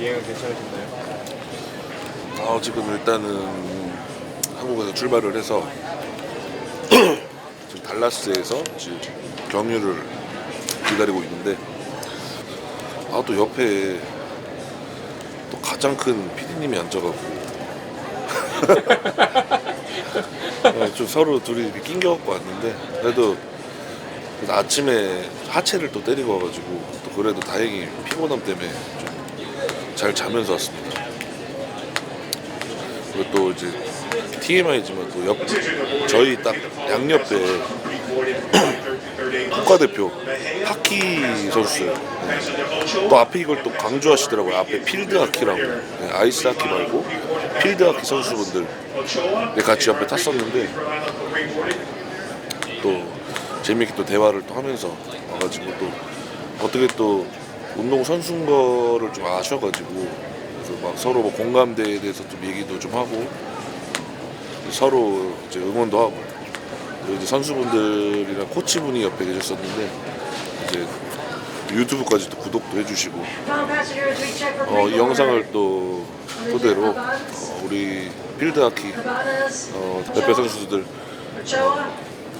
비행은 괜찮으셨나요? 지금 일단은 한국에서 출발을 해서 지금 달라스에서 지금 경유를 기다리고 있는데 또 옆에 또 가장 큰 PD님이 앉아갖고 좀 서로 둘이 이렇게 낑겨갖고 왔는데 그래서 아침에 하체를 또 때리고 와가지고 또 그래도 다행히 피곤함 때문에 좀 잘 자면서 왔습니다. 그리고 또 이제 TMI지만 또 저희 딱 양옆에 국가대표 하키 선수 또 앞에 이걸 또 강조하시더라고요. 앞에 필드 하키라고 아이스 하키 말고 필드 하키 선수분들 같이 옆에 탔었는데 또 재미있게 또 대화를 또 하면서 와가지고 또 어떻게 또 운동 선수인 거를 좀 아셔가지고 그래서 막 서로 뭐 공감대에 대해서 좀 얘기도 좀 하고 서로 이제 응원도 하고 그리고 이제 선수분들이랑 코치분이 옆에 계셨었는데 이제 유튜브까지 또 구독도 해주시고 이 영상을 또 토대로 우리 필드하키 대표 선수들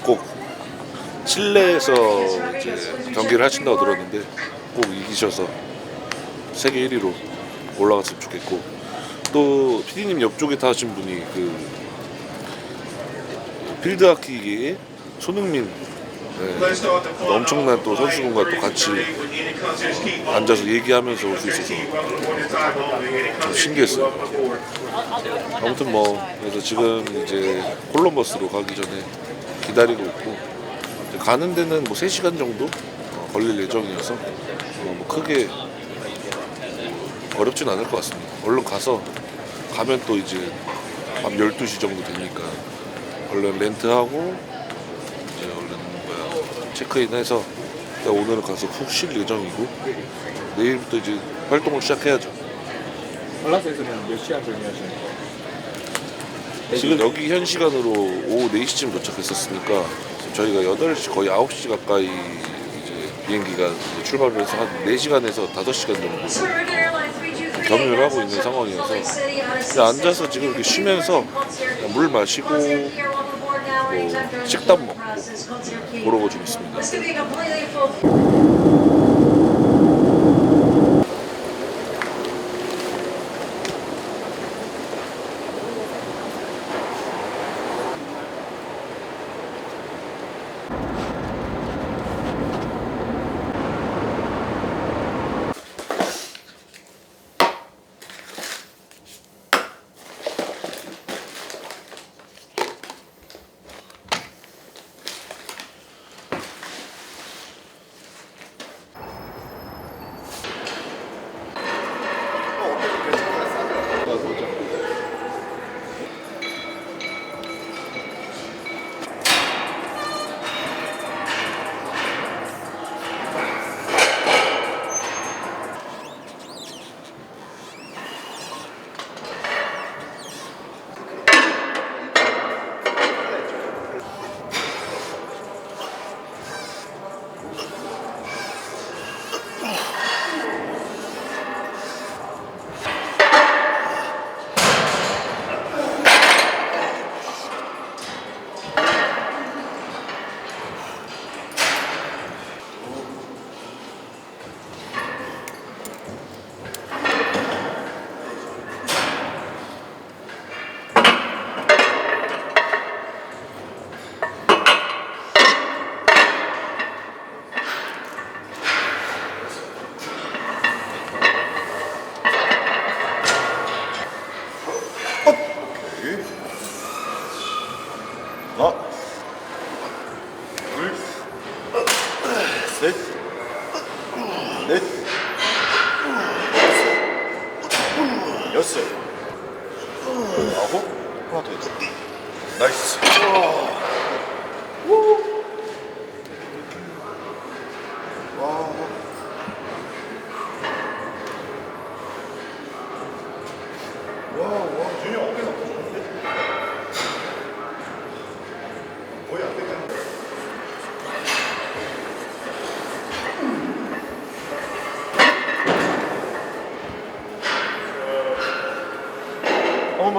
꼭 칠레에서 이제 경기를 하신다고 들었는데 꼭 이기셔서 세계 1위로 올라갔으면 좋겠고 또 PD님 옆쪽에 타신 분이 그 필드하키계의 손흥민 엄청난 또 선수분과 또 같이 앉아서 얘기하면서 올 수 있어서 좀 신기했어요. 아무튼 뭐 그래서 지금 이제 콜럼버스로 가기 전에 기다리고 있고 가는 데는 뭐 3시간 정도 걸릴 예정이어서 뭐 크게 어렵진 않을 것 같습니다. 얼른 가면 또 이제 밤 12시 정도 되니까 얼른 렌트하고 이제 얼른 체크인해서 오늘은 가서 푹 쉴 예정이고 내일부터 이제 활동을 시작해야죠. 달라스에서는 몇 시간 정리하시는 거예요? 지금 여기 현 시간으로 오후 4시쯤 도착했었으니까 저희가 8시 거의 9시 가까이 이제 비행기가 이제 출발을 해서 한 4시간에서 5시간 정도 경유를 하고 있는 상황이어서 그냥 앉아서 지금 이렇게 쉬면서 물 마시고 뭐 식단 먹고 그러고 좀 있습니다. 하나, 둘, 셋, 넷, 여섯, 아홉, 하나 더 있다. 나이스. 준이 어깨 나쁘셨는데? 거의 안 되겠네.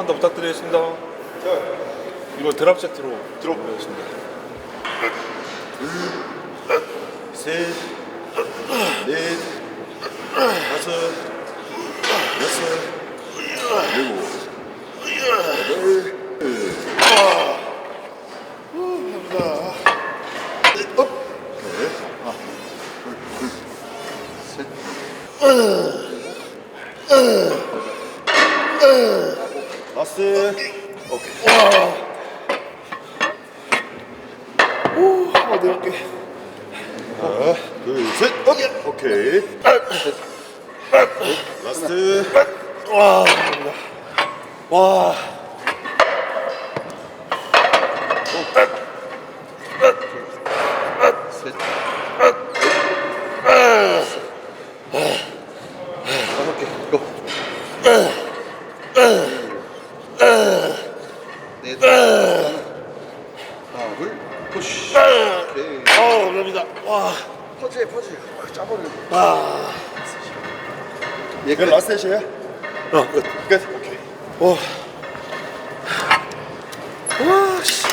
조금만 더 부탁드리겠습니다. 이거 드랍 세트로 들어보겠습니다. 둘, 셋, 넷, 다섯, 여섯, 일곱, 여덟. 감사합니다. 업. 네. 하나, 둘, 셋. 라스트. 오케이. 어디 갈게. 하나, 둘, 셋. 오케이. 라스트. 와. 와. 셋. 다섯 개. 고. 넷. 하나, 둘. 푸시. 오케이. 감사합니다. 와. 퍼즐. 짜버려. 아. 얘가 라스트 셋이에요? 끝. 끝. 오케이. 와. 와, 씨.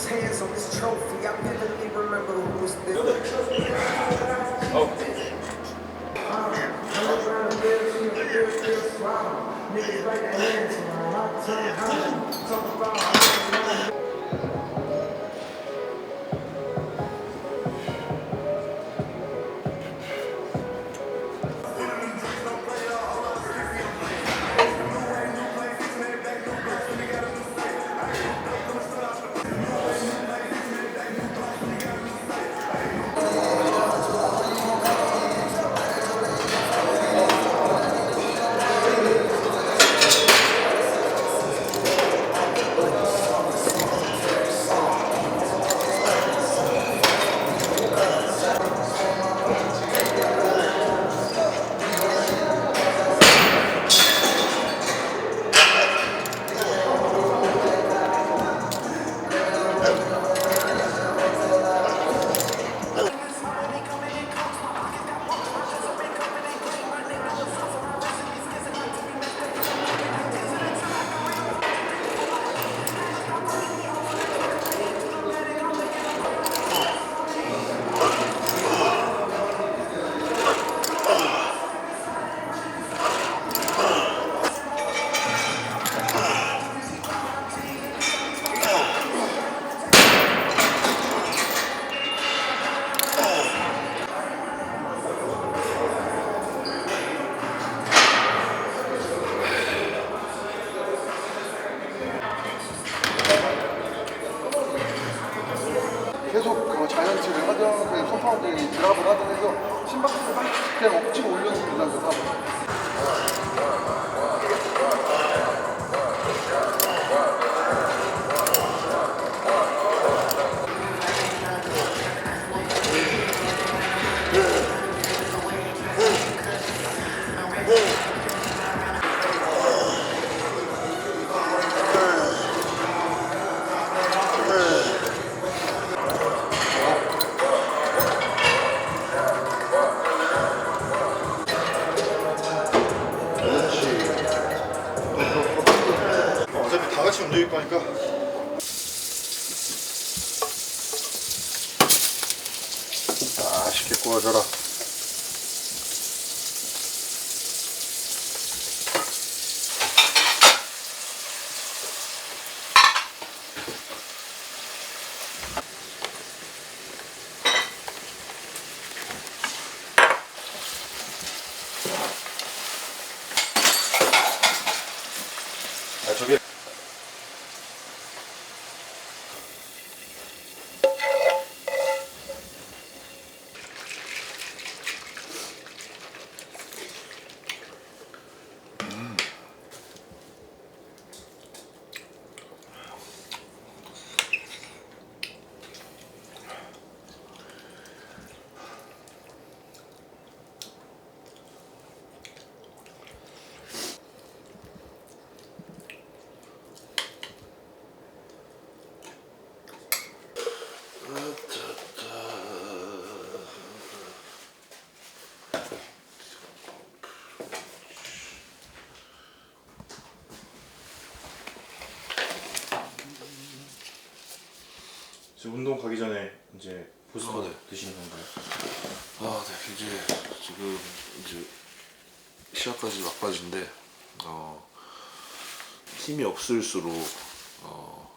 Hands on this trophy, I vividly remember who was there. Niggas like that hands on my time, talk about 계속 그 자이언츠를 하던 그 컴파운드에 드랍을 하던 해서 심박수를 그냥 억지로 올려줍니다. 그 탑을. 어차피 다 같이 움직일 거니까. 맛있게 구워져라. 저기 지금 운동 가기 전에 이제 보스터 네. 드시는 건가요? 네. 이제 지금 이제 시합까지 막바지인데 힘이 없을수록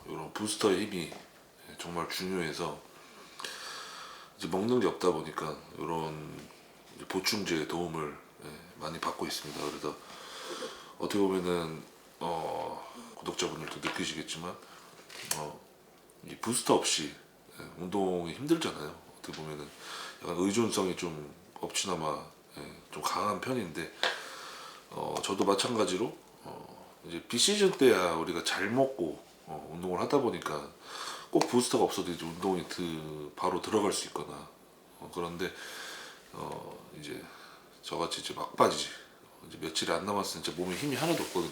이런 부스터의 힘이 정말 중요해서 이제 먹는 게 없다 보니까 이런 보충제의 도움을 많이 받고 있습니다. 그래서 어떻게 보면은 구독자분들도 느끼시겠지만 이 부스터 없이 운동이 힘들잖아요. 어떻게 보면은 약간 의존성이 좀 없지나마 좀 강한 편인데 저도 마찬가지로 이제 비시즌 때야 우리가 잘 먹고 운동을 하다 보니까 꼭 부스터가 없어도 이제 운동이 바로 들어갈 수 있거나 그런데 이제 저같이 이제 막바지 이제 며칠이 안 남았으니 이제 몸에 힘이 하나도 없거든요.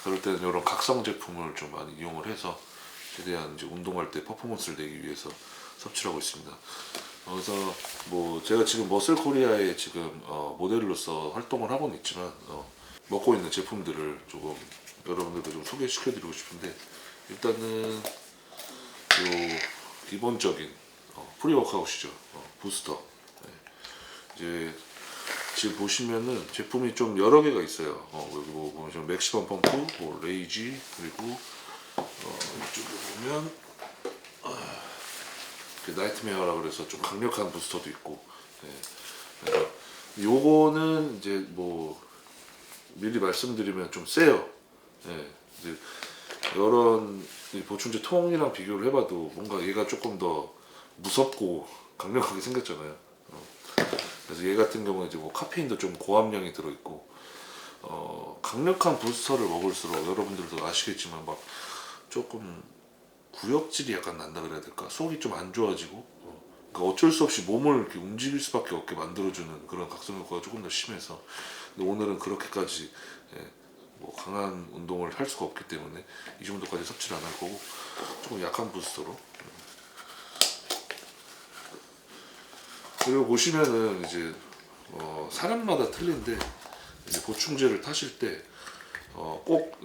그럴 때는 이런 각성 제품을 좀 많이 이용을 해서 최대한 이제 운동할 때 퍼포먼스를 내기 위해서 섭취를 하고 있습니다. 그래서 뭐 제가 지금 머슬코리아에 지금 모델로서 활동을 하고는 있지만 먹고 있는 제품들을 조금 여러분들도 좀 소개시켜드리고 싶은데 일단은 요 기본적인 프리워크아웃이죠. 부스터. 이제 지금 보시면은 제품이 좀 여러 개가 있어요. 여기 뭐 보면 맥시멈 펌프, 뭐 레이지 그리고 이쪽에 보면 나이트메어라 그래서 좀 강력한 부스터도 있고. 그러니까 요거는 이제 뭐 미리 말씀드리면 좀 세요. 이제 이런 보충제 통이랑 비교를 해봐도 뭔가 얘가 조금 더 무섭고 강력하게 생겼잖아요. 그래서 얘 같은 경우는 이제 뭐 카페인도 좀 고함량이 들어있고 강력한 부스터를 먹을수록 여러분들도 아시겠지만 막 조금 구역질이 약간 난다 그래야 될까? 속이 좀 안 좋아지고 그러니까 어쩔 수 없이 몸을 이렇게 움직일 수밖에 없게 만들어주는 그런 각성 효과가 조금 더 심해서 근데 오늘은 그렇게까지 뭐 강한 운동을 할 수가 없기 때문에 이 정도까지 섭취를 안 할 거고 조금 약한 부스터로 그리고 보시면은 이제 사람마다 틀린데 이제 보충제를 타실 때 꼭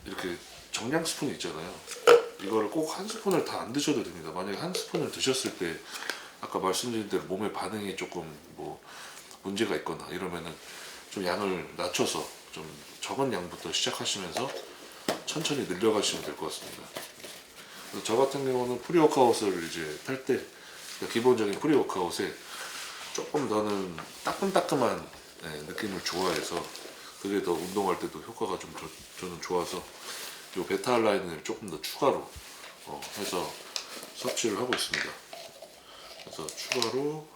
이렇게 정량 스푼이 있잖아요. 이거를 꼭 한 스푼을 다 안 드셔도 됩니다. 만약에 한 스푼을 드셨을 때 아까 말씀드린 대로 몸의 반응이 조금 뭐 문제가 있거나 이러면은 좀 양을 낮춰서 좀 적은 양부터 시작하시면서 천천히 늘려가시면 될 것 같습니다. 그래서 저 같은 경우는 프리워크아웃을 이제 탈 때 기본적인 프리워크아웃에 조금 더는 따끔따끔한 느낌을 좋아해서 그게 더 운동할 때도 효과가 좀 저는 좋아서 요 베타알라닌을 조금 더 추가로 해서 섭취를 하고 있습니다. 그래서 추가로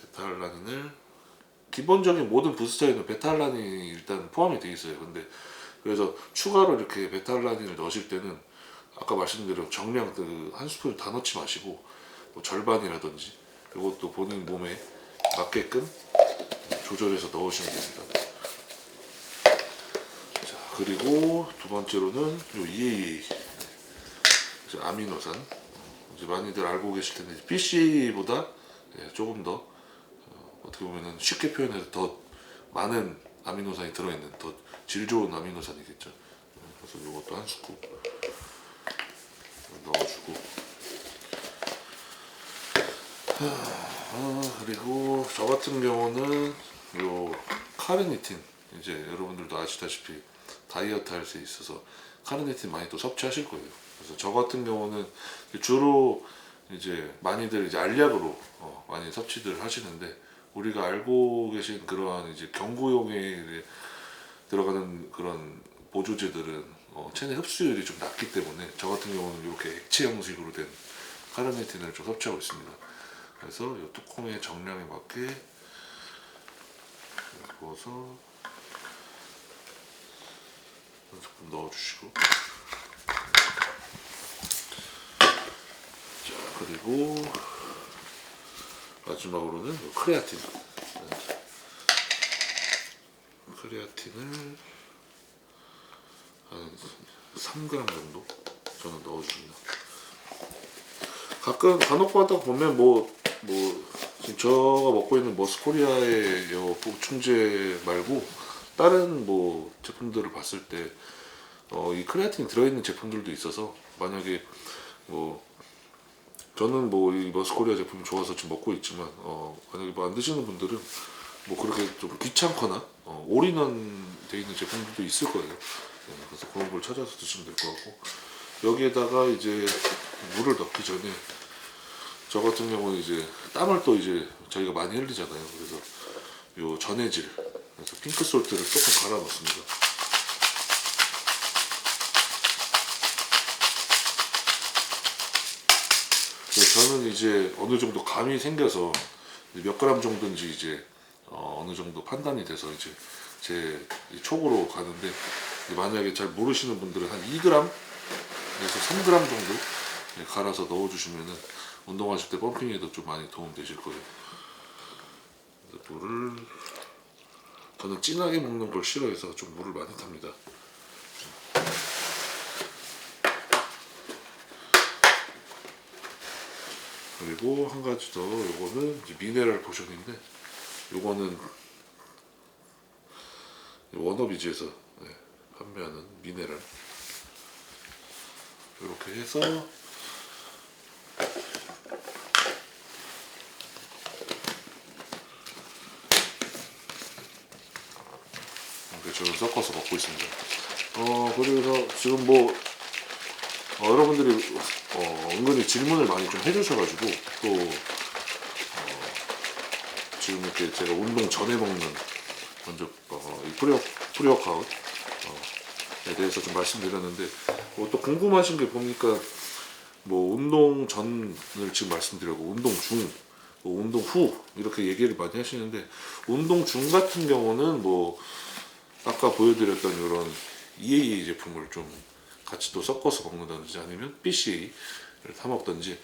베타알라닌을 기본적인 모든 부스터에는 베타알라닌이 일단 포함이 되어 있어요. 근데 그래서 추가로 이렇게 베타알라닌을 넣으실 때는 아까 말씀드린 정량 한 스푼 다 넣지 마시고 뭐 절반이라든지 이것도 본인 몸에 맞게끔 조절해서 넣으시면 됩니다. 자, 그리고 두 번째로는 요 EAA 아미노산 이제 많이들 알고 계실 텐데 PC보다 조금 더 어떻게 보면은 쉽게 표현해서 더 많은 아미노산이 들어있는 더 질 좋은 아미노산이겠죠. 그래서 이것도 한 스쿱 넣어주고 그리고 저 같은 경우는 요 카르니틴 이제 여러분들도 아시다시피 다이어트 할 때 있어서 카르니틴 많이 또 섭취하실 거예요. 그래서 저 같은 경우는 주로 이제 많이들 이제 알약으로 많이 섭취들 하시는데 우리가 알고 계신 그러한 이제 경구용에 들어가는 그런 보조제들은 체내 흡수율이 좀 낮기 때문에 저 같은 경우는 이렇게 액체 형식으로 된 카르니틴을 좀 섭취하고 있습니다. 그래서 이 뚜껑의 정량에 맞게 부어서 조금 넣어주시고 자 그리고 마지막으로는 크레아틴 크레아틴을 한 3g 정도 저는 넣어줍니다. 가끔 간혹가다 보면 지금 저가 먹고 있는 머스코리아의 보충제 말고 다른 뭐 제품들을 봤을 때 이 크레아틴이 들어있는 제품들도 있어서 만약에 뭐 저는 뭐 이 머스코리아 제품이 좋아서 지금 먹고 있지만 만약에 뭐 안 드시는 분들은 뭐 그렇게 좀 귀찮거나 올인원 돼 있는 제품들도 있을 거예요. 네, 그래서 그런 걸 찾아서 드시면 될 것 같고 여기에다가 이제 물을 넣기 전에 저 같은 경우는 이제 땀을 또 이제 저희가 많이 흘리잖아요. 그래서 요 전해질 그래서 핑크 솔트를 조금 갈아 넣습니다. 저는 이제 어느 정도 감이 생겨서 몇 그램 정도인지 이제 어느 정도 판단이 돼서 이제 제 촉으로 가는데 만약에 잘 모르시는 분들은 한 2g에서 3g 정도 갈아서 넣어주시면은 운동하실 때 펌핑에도 좀 많이 도움 되실 거예요. 물을 저는 진하게 먹는 걸 싫어해서 좀 물을 많이 탑니다. 그리고 한 가지 더, 요거는 이제 미네랄 포션인데, 요거는 워너비즈에서 판매하는 미네랄. 이렇게 해서 이렇게 저는 섞어서 먹고 있습니다. 그래서 지금 뭐 여러분들이 은근히 질문을 많이 좀 해주셔가지고 또 지금 이렇게 제가 운동 전에 먹는 먼저 이 프리워크아웃에 대해서 좀 말씀드렸는데 또 궁금하신 게 보니까 뭐 운동 전을 지금 말씀드렸고 운동 중, 뭐 운동 후 이렇게 얘기를 많이 하시는데 운동 중 같은 경우는 뭐 아까 보여드렸던 이런 EAA 제품을 좀 같이 또 섞어서 먹는다든지 아니면 BCA를 사 먹든지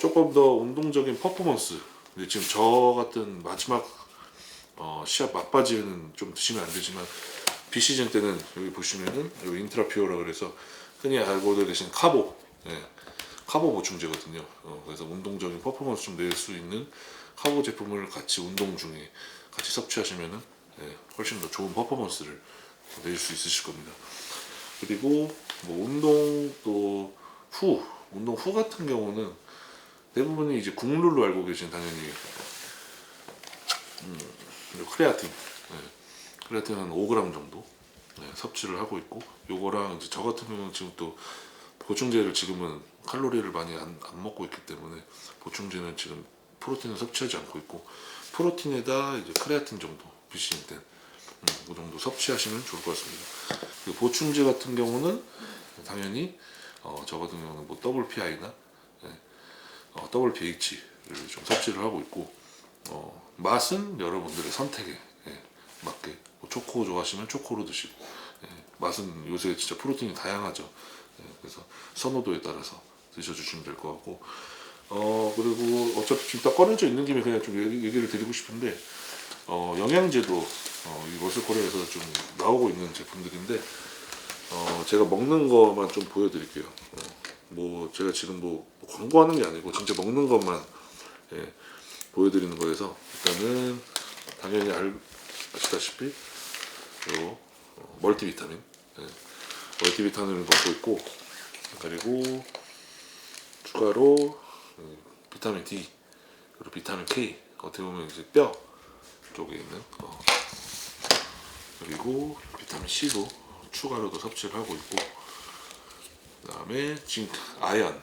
조금 더 운동적인 퍼포먼스 근데 지금 저 같은 마지막 시합 막바지에는 좀 드시면 안 되지만 비시즌 때는 여기 보시면은 여기 인트라퓨어라 그래서 흔히 알고도 계신 카보 카보 보충제거든요. 그래서 운동적인 퍼포먼스 좀 낼 수 있는 카보 제품을 같이 운동 중에 같이 섭취하시면은 훨씬 더 좋은 퍼포먼스를 낼 수 있으실 겁니다. 그리고 뭐 운동 후 같은 경우는 대부분이 이제 국룰로 알고 계신 당연히 크레아틴, 크레아틴 한 5g 정도 섭취를 하고 있고 요거랑 이제 저 같은 경우는 지금 또 보충제를 지금은 칼로리를 많이 안 먹고 있기 때문에 보충제는 지금 프로틴을 섭취하지 않고 있고 프로틴에다 이제 크레아틴 정도 비시즌 때 그 정도 섭취하시면 좋을 것 같습니다. 그리고 보충제 같은 경우는 당연히 저 같은 경우는 뭐 WPI나 WPH를 좀 섭취를 하고 있고 맛은 여러분들의 선택에 맞게 뭐 초코 좋아하시면 초코로 드시고 맛은 요새 진짜 프로틴이 다양하죠. 그래서 선호도에 따라서 드셔주시면 될 것 같고 그리고 어차피 지금 다 꺼내져 있는 김에 그냥 좀 얘기를 드리고 싶은데 영양제도 이 머슬코리아에서 좀 나오고 있는 제품들인데 제가 먹는 거만 좀 보여드릴게요. 뭐 제가 지금 뭐 광고하는 게 아니고 진짜 먹는 것만 보여드리는 거여서 일단은 당연히 아시다시피 요 멀티비타민 멀티비타민을 먹고 있고 그리고 추가로 비타민 D 그리고 비타민 K 어떻게 보면 이제 뼈 쪽에 있는 그리고 비타민 C도 추가로도 섭취를 하고 있고 그 다음에 징크, 아연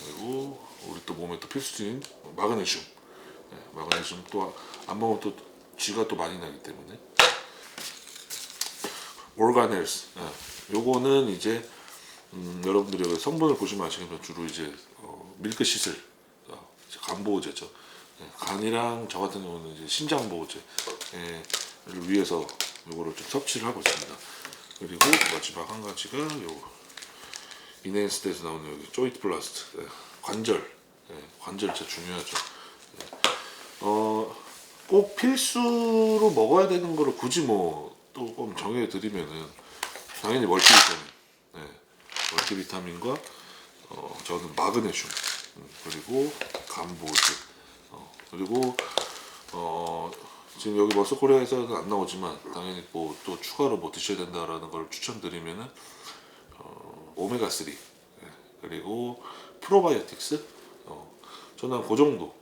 그리고 우리 또 몸에 또 필수인 마그네슘 마그네슘 또 안 먹으면 또 쥐가 또 많이 나기 때문에 오르가넬스 요거는 이제 여러분들이 여기 성분을 보시면 아시겠지만 주로 이제 밀크시슬 간 보호제죠. 간이랑 저 같은 경우는 이제 신장 보호제를 위해서 요거를 좀 섭취를 하고 있습니다. 그리고 마지막 한 가지가 요 이네인스트에서 나오는 여기 조이트 플라스트 관절 진짜 중요하죠. 꼭 필수로 먹어야 되는 거를 굳이 뭐 조금 정해 드리면은 당연히 멀티비타민과 저는 마그네슘 그리고 간보호제 그리고 지금 여기 머슬코리아에서는 안 나오지만 당연히 뭐 또 추가로 뭐 드셔야 된다라는 걸 추천드리면은 오메가 3 그리고 프로바이오틱스 저는 그 정도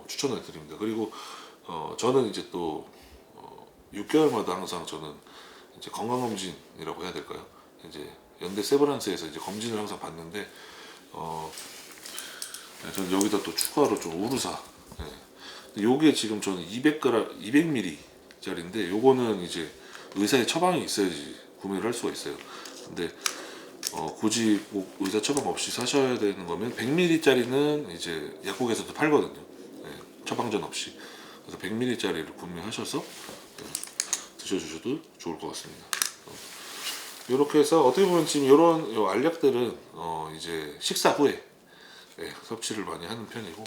추천을 드립니다. 그리고 저는 이제 또 6개월마다 항상 저는 이제 건강검진이라고 해야 될까요? 이제 연대 세브란스에서 이제 검진을 항상 받는데 네, 저는 여기다 또 추가로 좀 우루사. 네. 요게 지금 저는 200g, 200ml짜리인데 요거는 이제 의사의 처방이 있어야지 구매를 할 수가 있어요. 근데 굳이 꼭 의사 처방 없이 사셔야 되는 거면 100ml짜리는 이제 약국에서도 팔거든요. 네, 처방전 없이. 그래서 100ml짜리를 구매하셔서 드셔주셔도 좋을 것 같습니다. 이렇게 해서 어떻게 보면 지금 이런 알약들은 이제 식사 후에 섭취를 많이 하는 편이고,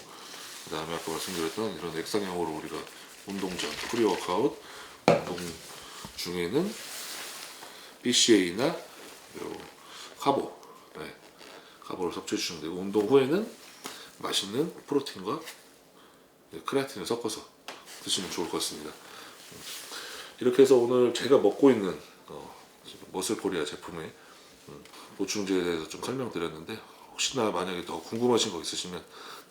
그 다음에 아까 말씀드렸던 이런 액상형으로 우리가 운동 전, 프리워크아웃, 운동 중에는 BCA나 카보, 카보를 섭취해 주시면 되고, 운동 후에는 맛있는 프로틴과 크레아틴을 섞어서 드시면 좋을 것 같습니다. 이렇게 해서 오늘 제가 먹고 있는 머슬코리아 제품의 보충제에 대해서 좀 설명드렸는데, 혹시나 만약에 더 궁금하신 거 있으시면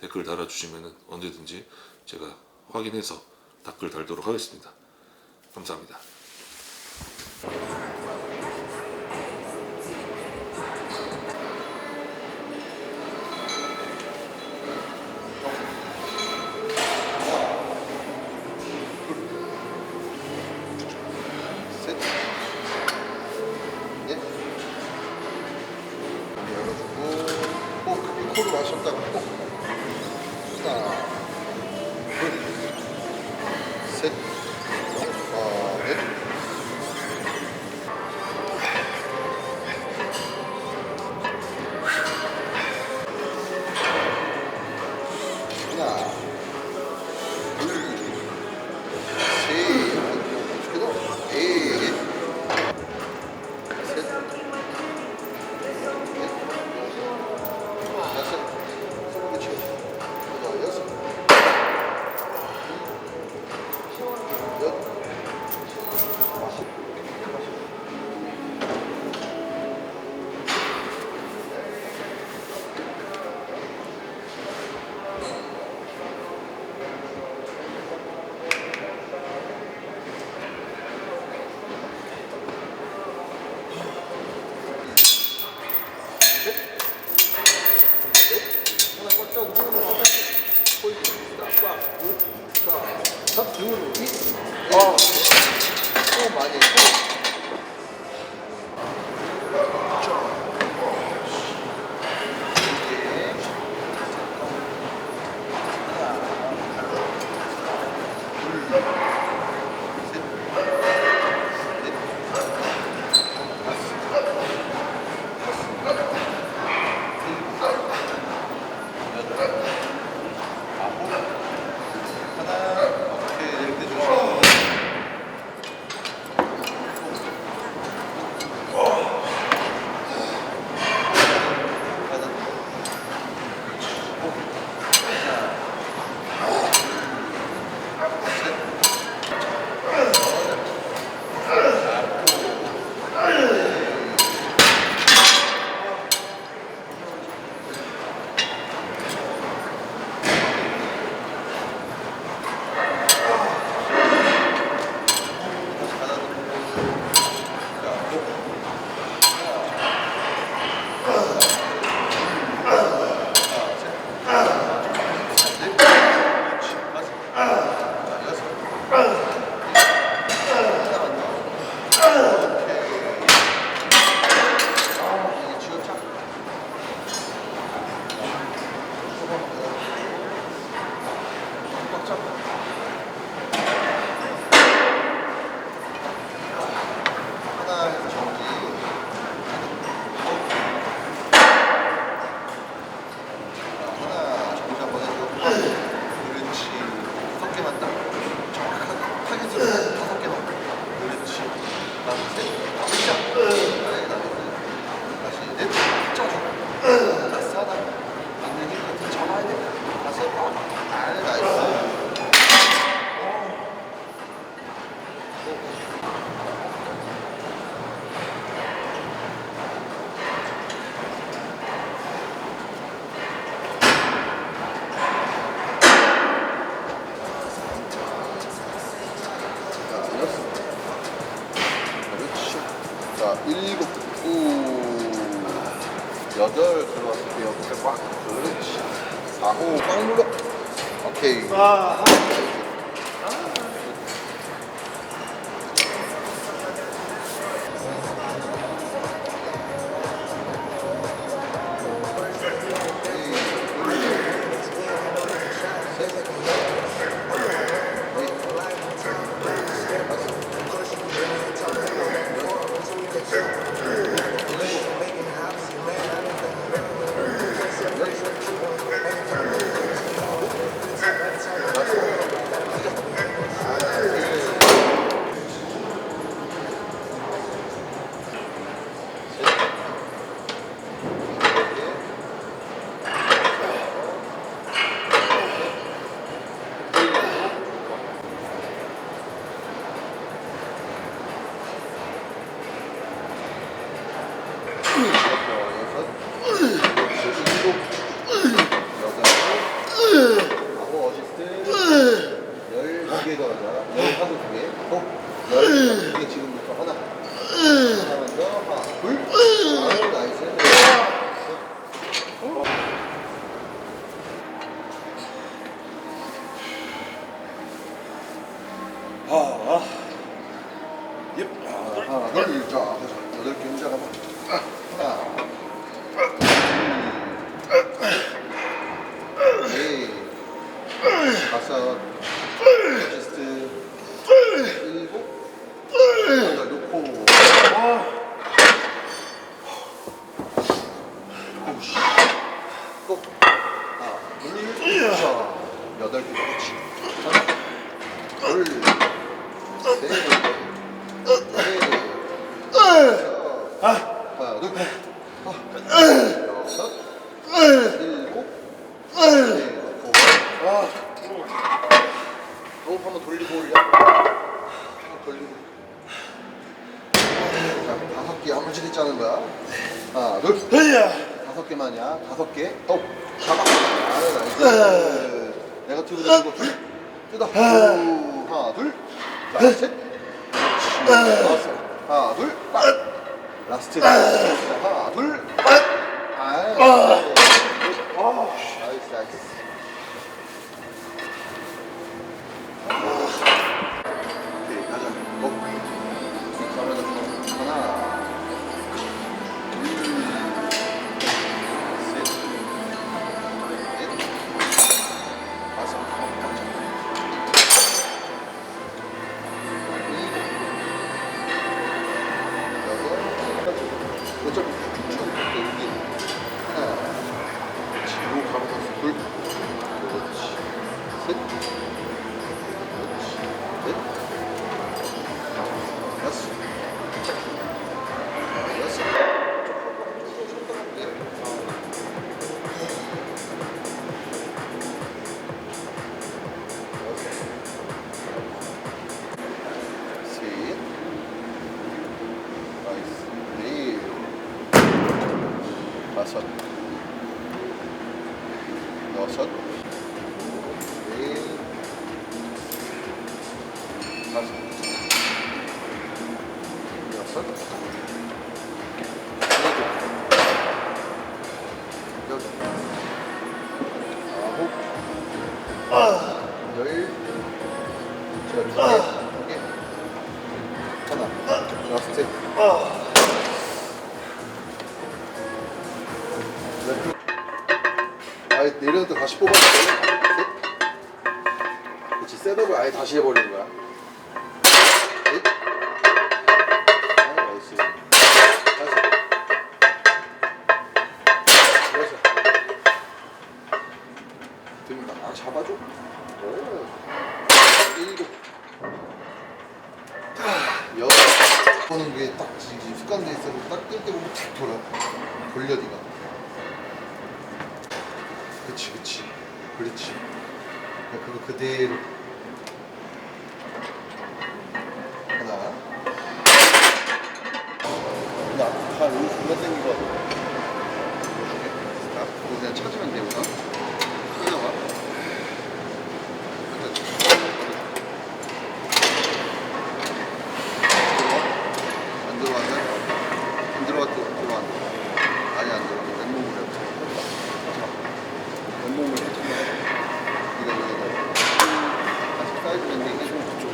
댓글 달아주시면 언제든지 제가 확인해서 댓글 달도록 하겠습니다. 감사합니다. 셋. 넷. 열어주고 꼭 코로 마셨다가 꼭 하나 둘셋 넷. 너무 많이 했고. 자, 7, 8 들어갈게요. 꽉. 그렇지. 4, 5, 꽉 눌러. 오케이. 지금부터 하나 더, 하나, 둘, 나이스. 하나, 둘, 자, 8개 혼자 가봐. 하나, 네, 5, 어시스트, 7, 8 놓고. 꼭. 하나, 둘, 자, 8개 그렇지. 하나, 둘, 셋, 하나, 둘, 여섯, 일곱, 호흡 한번 돌리고 올려. 돌리고. 자, 5개 야무지게 짜는 거야. 하나, 둘, 5개만이야. 5개. 잡아. 나이스. 내가 튜브를 들고 뜯어. 하나, 둘, 자, 셋. 그렇지. 하나, 둘, 빡. 라스트. 하나, 둘, 빡. 나이스, 나이스. 오케이, 가자. 하나, 둘, 셋, 넷, 5, 어차피 여기 하나, 뒤로 가면서 둘, 그렇지, 셋, 그렇지, 넷, 5, 6, 넷, 셋, 나이스, 넷, 5, 6, 넷, 5, 아예 내려도 다시 뽑아서 그렇지. 셋업을 아예 다시 해버리는 거야. 넷. 나이스. 다섯. 여섯. 등 잡아줘. 오. 7. 여섯. 보는 게 딱 지금 습관돼 있어서 딱 뜰 때 보면 탁 돌려 니가. 그렇지. 그거 그대로. 하나. 나 오늘 존나 땡긴 거 같아. 그거 그냥 찾으면 돼, 우선. 하나와. 안 들어가면 같은 느낌 안 들어. 많이 안 들어. 맨몸을 해봐. 맨몸을 해주면 이거 다시 사이드 밴딩 해주면 그쪽.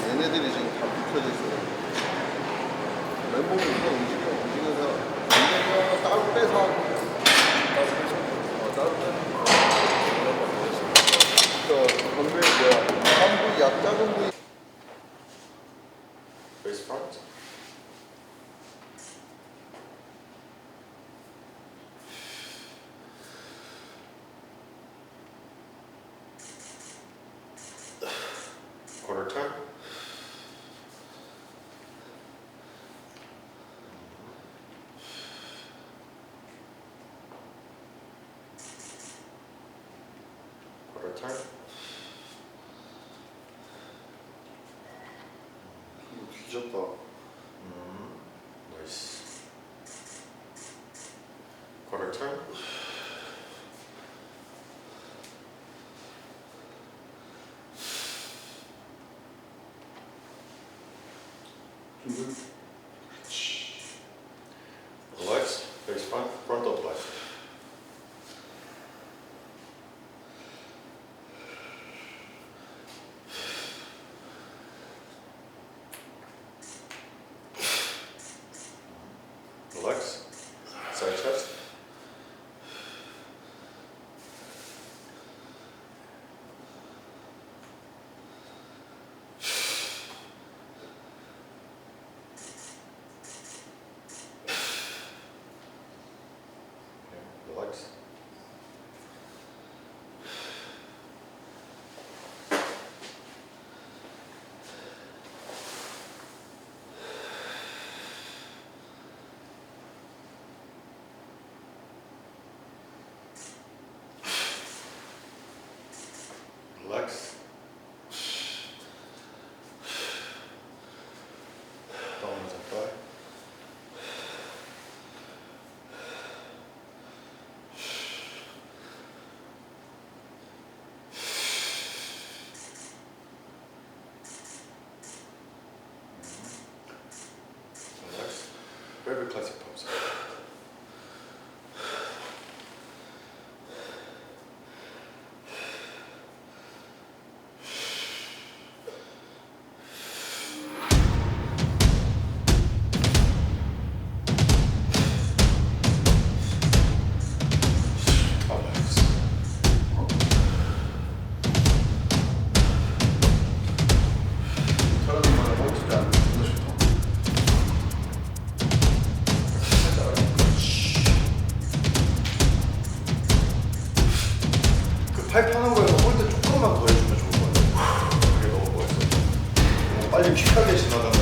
얘네들이 지금 다 붙여져 있어요. 맨몸이 이거 움직여서 운동량은 따로 빼서 하는 거예요. 따로 빼서. 건조해 뭐야? 한 부위, 약 작은 부위. Face front. Quarter turn. Quarter turn. 이거 뒤졌다. Nice. Quarter turn. Relax. Face front. Frontal flex. Relax. Side chest. Okay. Relax. Relax. Thumbs and thigh. Relax. Very classic pose. Relax. 사람들마다 멋지지 않은 것이 더. 그 팔 펴는 거에서 홀드 조금만 더 해주면 좋을 것 같아요. 그게 너무 멋있어. 너무 빨리 퀵하게 지나가면